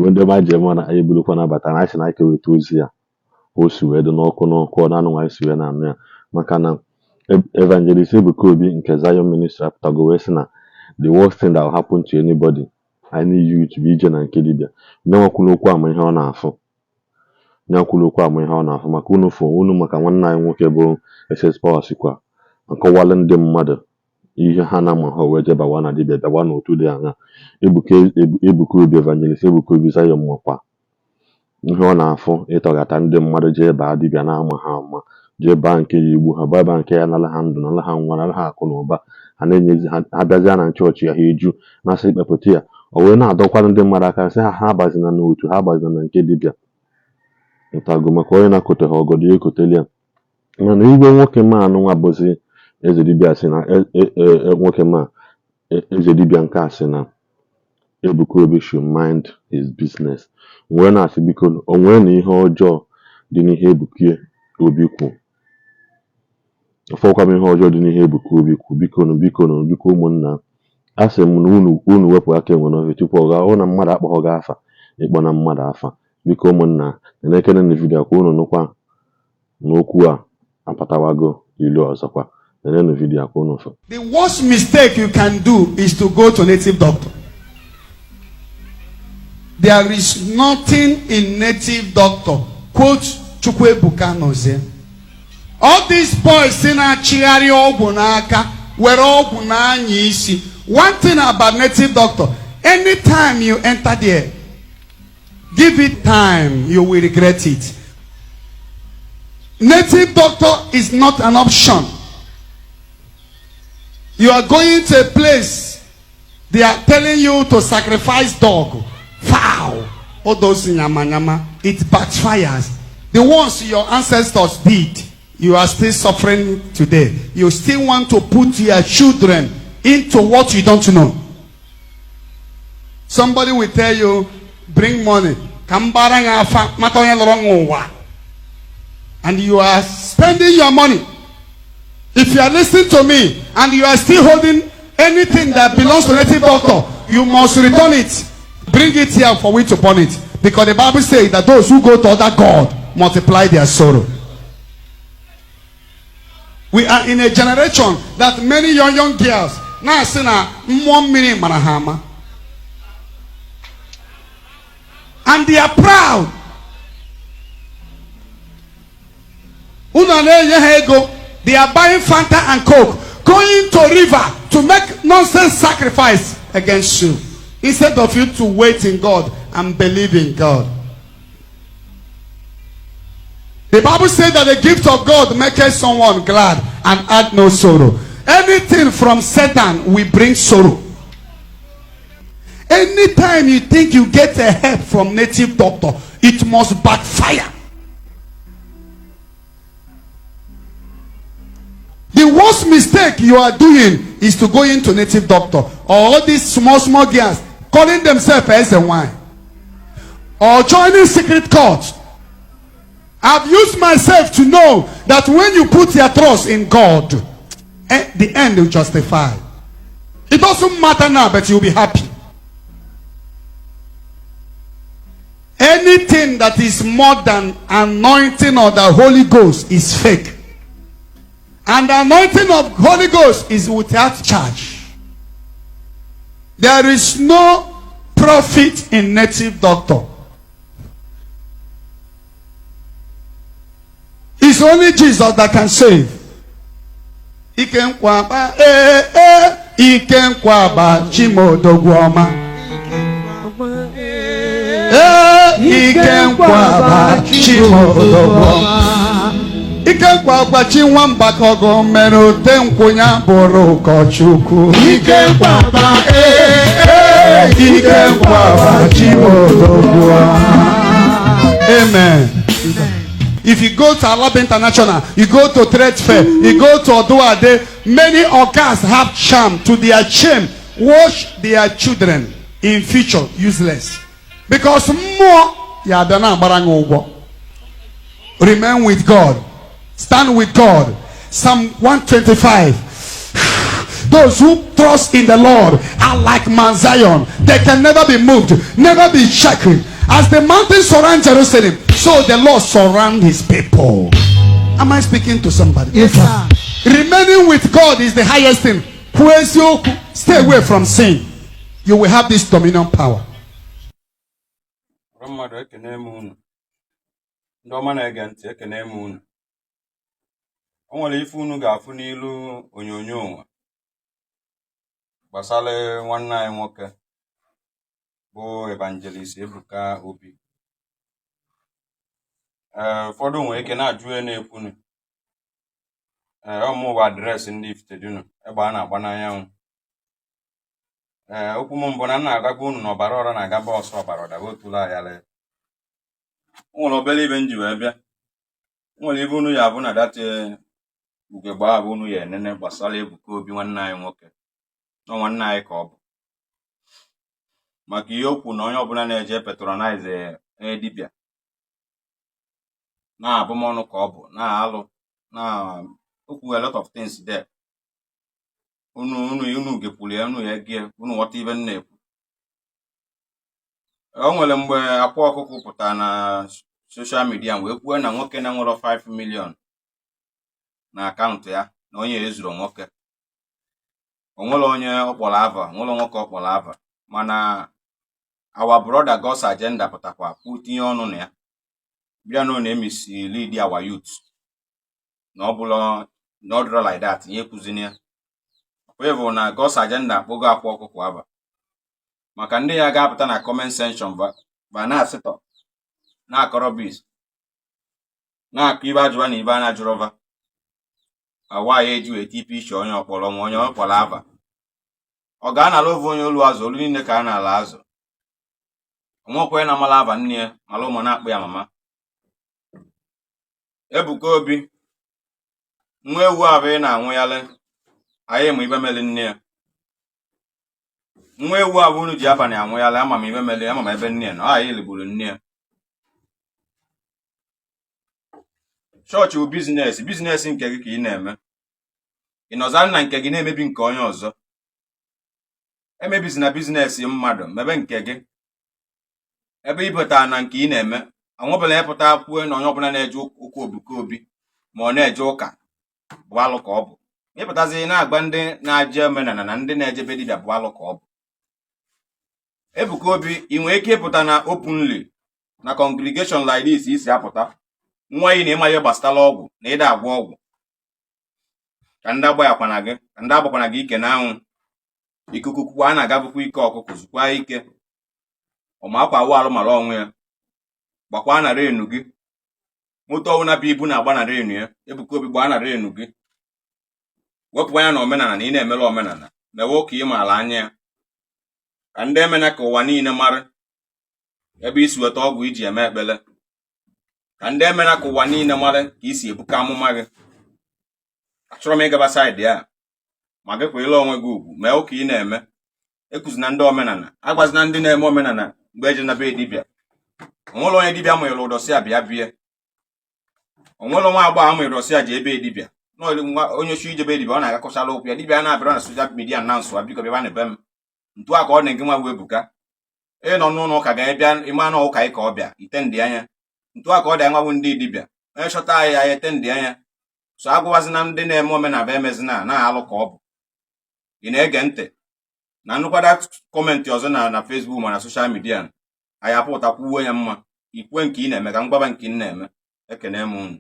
Igbo ndị ma German anyị bulukwa na bata na anyị na ike weta ozi ya o si wee dị n'ọkụ na anụ nwanyị si wee na-anụ ya maka na Evangelist Ebuka Obi nke Zion Ministry apụtago wee sị na the worst thing that will happen to anybody any youth bụ ije na nke dibịa nyenwakwula okwu ama ihe ọ na-afụ maka unu maka nwanne anyị nwoke bụ SS Power sikwa akọwala ndị mmadụ ihe ha na-amaghọ wee jebawa na dibịa bịawa n'otu dị anya Ebuka Obi Evangelist Ebuka Obi Zion makwa ihe ọ na-afụ ịtọghata ndị mmadụ jee baa dibịa na-ama ha ama jee baa nke ya igbu ha baa nke ya nala ha ndụ nala ha nwa nala ha akụ na ụba ha na-enyezi ha bịazịa na chọọchị ya ha eju na-asị ikpepụta ya o wee na-adọkwara ndị mmadụ aka sị ha agbazina n'otu ha agbazina na nke dibịa ntago maka onye na-akote ha ọgọdọ ya ekoteli ya mana igwe nwoke ma anụ nwa bụzi Eze Dibia sị na nwoke ma Eze Dibia nke a sị na Ebuka Obi should mind his business wee na-asị biko o nwee na ihe ọjọọ dị n'ihe Ebuka Obi kwu ọfọkwa m ihe ọjọọ dị n'ihe Ebuka Obi kwu biko ụmụnna a sị m na unu wepụ aka enwe n'ofe tupu ọ ga-ahụ na mmadụ akpọghọ gị afa ịkpọ na mmadụ afa biko ụmụnna na-ekene na vidiyo kwa unu nụkwa n'okwu a apatawago ilu ọzọkwa na vidiyo kwa unu. The worst mistake you can do is to go to native doctor. There is nothing in native doctor. Quote Chukwu Ebuka Obi. All these boys say na chigari ogwu n'aka were ogwu n'anya isi. One thing about native doctor, anytime you enter there, give it time, you will regret it. Native doctor is not an option. You are going to a place, they are telling you to sacrifice dog, fowl, all those in nyama, it backfires. The ones your ancestors did, you are still suffering today. You still want to put your children into what you don't know. Somebody will tell you, bring money. And you are spending your money. If you are listening to me and you are still holding anything that belongs to native doctor, you must return it. Bring it here for we to burn it. Because the Bible says that those who go to other God multiply their sorrow. We are in a generation that many young girls now say na 1 million marahama. And they are proud. They are buying Fanta and Coke, going to river to make nonsense sacrifice against you, instead of you to wait in God and believe in God. The Bible says that the gift of God makes someone glad and add no sorrow. Anything from Satan will bring sorrow. Anytime you think you get a help from native doctor, it must backfire. The worst mistake you are doing is to go into native doctor, or all these small girls calling themselves as a wine, or joining secret courts. I've used myself to know that when you put your trust in God, the end will justify. It doesn't matter now, but you'll be happy. Anything that is more than anointing of the Holy Ghost is fake. And the anointing of Holy Ghost is without charge. There is no profit in native doctor. It's only Jesus that can save. He can kwaba he can kwaba chimodogwama. He can kwaba chimodogwama. Ike kwaba chinwamba kogo mero tenkwunya boro kochuku. Ike kwaba ike kwaba chimodogwama. Amen. If you go to Alaba International, you go to Trade Fair, you go to Oduade, many ogas have charm to their shame. Wash their children in future useless. Because more yadana barango. Remain with God. Stand with God. Psalm 125. Those who trust in the Lord are like Mount Zion. They can never be moved, never be shaken. As the mountains surround Jerusalem, so the Lord surround his people. Am I speaking to somebody? Yes, sir. Remaining with God is the highest thing. Stay away from sin. You will have this dominion power. O nwere ife unu ga-afụ n'ilu onyonyo nwa gbasara nwanne anyị nwoke bụ Evangelist Ebuka Obi. Ụfọdụ nwere ike na-ajụ onye na-ekwunu ọmụ bụ adreesị ndị Ifitedunu egbe a na-agba n'anyanwụ. Okwu m mbụ na nna agagwa unu n'ọbara ọra na-agaba ọsọ ọbara ọdaga otula ayala. O nwere obere ibe nji wee bịa. O nwere ibe unu ya abụ na date ugegbe abụ unu ya enene gbasara Ebuka Obi nwanne anyị nwoke nọ nwanne anyị ka ọ bụ maka ihe okwu na onye ọbụla na-eje patronize dibia na abụmọnụ ka ọ bụ na alụ na okwu a lot of things there. unu gekwuru ya unu ya gie unu ghọta ibe nna ekwu. O nwere mgbe akwa ọkụkụ pụtara na social media wee kwuo na nwoke na nwere 5 million na akaụntụ ya na onye ezuru nwoke. O nwere onye ọkpọrọ ava, nwere nwoke ọkpọrọ ava, mana our brother God's agenda pụtakwa tinye ọnụ na ya bịa na emisi lead our youth na ọ bụla na ọ dịrọ like that ihe kụzini ya bụ na God's agenda akpọgo akwa ọkụkụ ava maka ndị ya ga-apụta na comment section ba na-asịtọ na-akọrọ bis na-akụ ibe ajụba na ibe a na-ajụrọva awa ya eji wee tipe iche onye ọkpọrọ nwa onye ọkpọrọ ava. Ọ ga-anala ovu onye olu azụ olu niile ka a na-ala azụ. Onwekwe na mala ava nne ya mala ụmụ na-akpụ ya mama. Ebuka Obi nwa ewu abụ ị na-anwụ yale anyị ma ibe mele nne ya. Nwa ewu abụ unu ji abalị anwụ yale ama m ibe mele ama m ebe nne ya na anyị ligburu nne ya. Chọọchị bụ biznes nke gị ka ị na-eme. Ị nọzara na nke gị na-emebi nke onye ọzọ. Emebizina biznes mmadụ mebe nke gị. Ebe ịpụta na nke ị na-eme anwụbụla ịpụta kwuo na onye ọbụla na-eje ụka Ebuka Obi ma ọ na-eje ụka bụ alụ ka ọ bụ. Ịpụtazi na-agba ndị na-aje omenala na ndị na-ejebe dibịa bụ alụ ka ọ bụ. Ebuka Obi ị nwere ike ịpụta na openly na congregation like this isi apụta nwa ị na-ịma ihe gbasara ọgwụ na ịda agwọ ọgwụ ka ndị agbanyakwana gị ka ndị agbakwana gị ike n'anwụ ikuku kwukwa a na-agabụkwa ike ọkụkụ zukwa ike ọmakwa awụ alụ mara ọnwụ ya gbakwa na renu gị moto ọwụna bụ ibu na-agba na renu ya. Ebuka Obi gbaa na renu gị wepụ anya na omenala na ị na-emere omenala mewe ụka ị maara anya ya ka ndị emena ka ụwa niile mara ebe isi weta ọgwụ iji eme ekpele ka ndị emena ka ụwa niile mara ka isi ebuka amụma gị. Achọrọ m ịgaba saịdị ya ma gị kwere onwe gị ugwu mee ụka ị na-eme. Ekuzina ndị omenala agwazina ndị na-eme omenala mgbe eje na be dibịa. Onwere onye dibịa mụnyere ụdọsi a bịa bie. Onwere nwa agbọghọ amụnyere ụdọsi a ji ebe dibịa onye chi ijebe dibịa ọ na-agakọchala okwu ya dibịa na-abịara na social media na nsụ biko bịa na be m ntu a ka ọ na-ege nwa wee Ebuka nọ n'ụlọ ụka ga-ebịa ịma na ụka ka ọ bịa ite ndị anya ntu a ka ọ dị nwa bụ ndị dibịa onye chọta anyị ya ete ndị anya so agwawazina ndị na-eme omenala emezina na-alụ ka ọ bụ. Ị na-ege ntị na nnụkwada kọmentị ọzọ na Facebook ma na social media anyị apụtakwuo ya mma ikwe nke ị na-eme ka mgbaba nke ị na-eme. Ekene m unu.